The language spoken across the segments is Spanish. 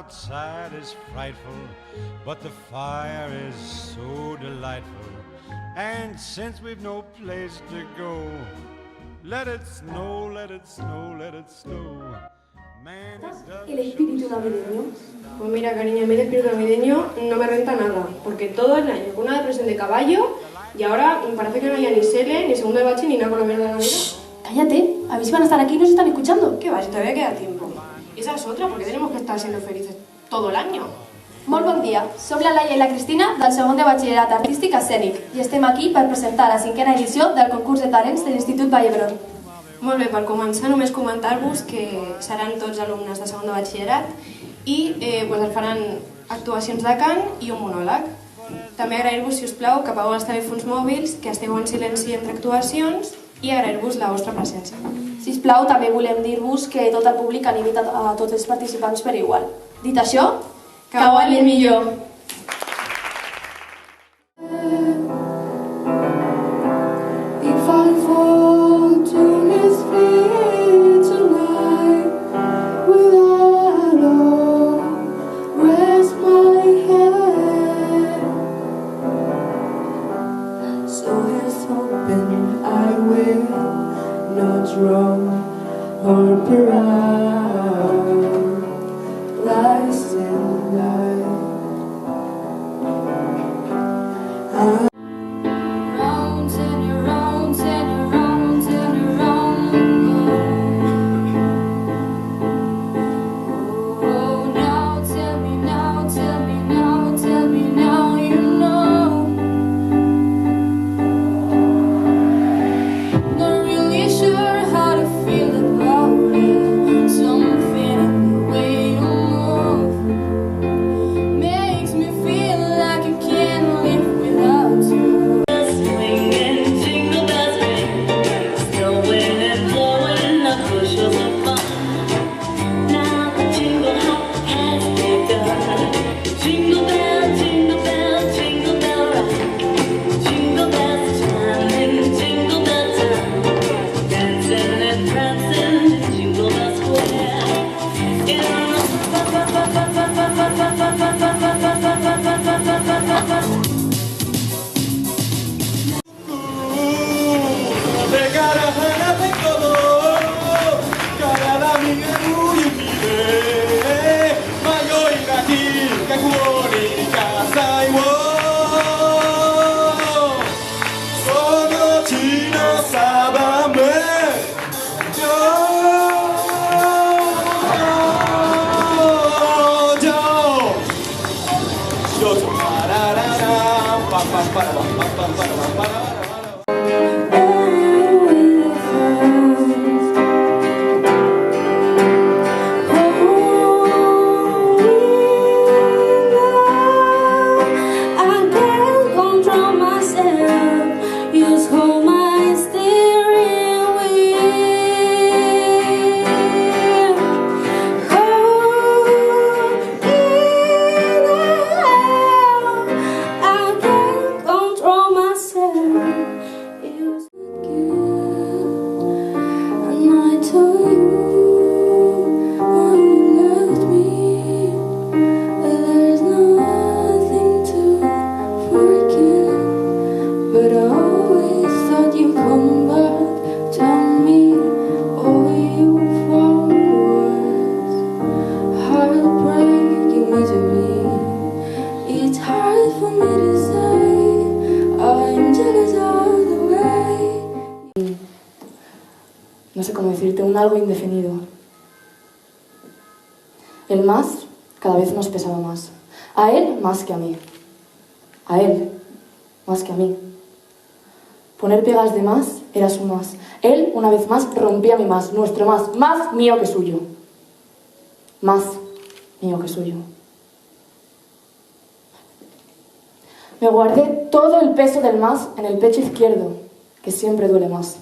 outside is frightful, but the fire is so delightful. And since we've no place to go, let it snow, let it snow, let it snow. Man, it does. ¿El espíritu navideño? Pues mira, cariño, a mí el espíritu navideño no me renta nada, porque todo el año con una depresión de caballo y ahora parece que no haya ni sele, ni segundo de bache, ni nada con la mierda de Navidad. Cállate, a ver si van a estar aquí y nos están escuchando. ¿Qué va? Si todavía queda tiempo. Y esa es otra, porque tenemos que estar siendo felices todo el año. Molt bon dia, som la Laia i la Cristina del segon de batxillerat artístic escènic i estem aquí per presentar la 5a edició del concurs de talents de l'Institut Vall d'Hebron. Molt bé, per començar només comentar-vos que seran tots alumnes de segon de batxillerat i pues, faran actuacions de cant i un monòleg. També agrair-vos, si us plau, que apagueu els telèfons mòbils, que esteu en silenci entre actuacions i agrair-vos la vostra presència. Sisplau, també volem dir-vos que tot el públic animi a tots els participants per igual. Dit això, que guanyi el millor! No sé cómo decirte, un algo indefinido. El más cada vez nos pesaba más. A él más que a mí. A él más que a mí. Poner pegas de más era su más. Él, una vez más, rompía mi más, nuestro más mío que suyo. Más mío que suyo. Me guardé todo el peso del más en el pecho izquierdo, que siempre duele más.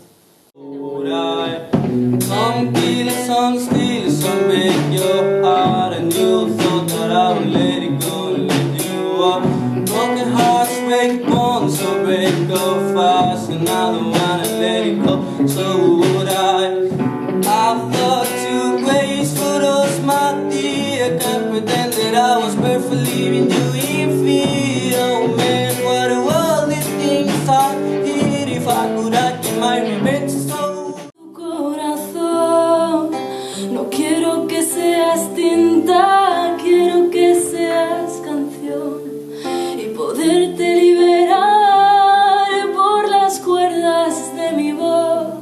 Come be the sun, steal the sun, break your heart. And you thought that I would let it go and let you up. Broken hearts break bones, so break go fast. And I don't wanna let it go, so would I thought too graceful, those my dear, can't pretend oh man, what a world these things are. Here if I could, I'd give my revenge so. Corazón, no quiero que seas tinta, quiero que seas canción y poderte liberar por las cuerdas de mi voz.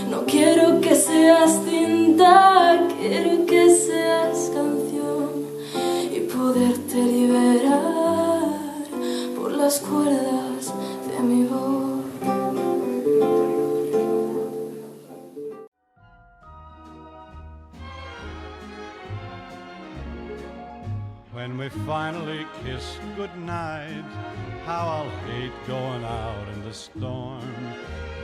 No quiero que seas tinta, quiero que seas canción y poderte liberar por las cuerdas de mi voz. When we finally kiss goodnight, how I'll hate going out in the storm.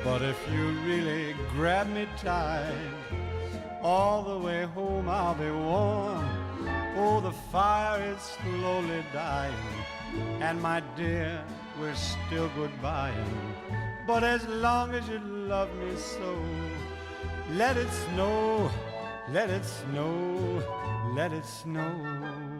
But if you really grab me tight, all the way home I'll be warm. Oh, the fire is slowly dying, and my dear, we're still goodbying. But as long as you love me so, let it snow, let it snow, let it snow.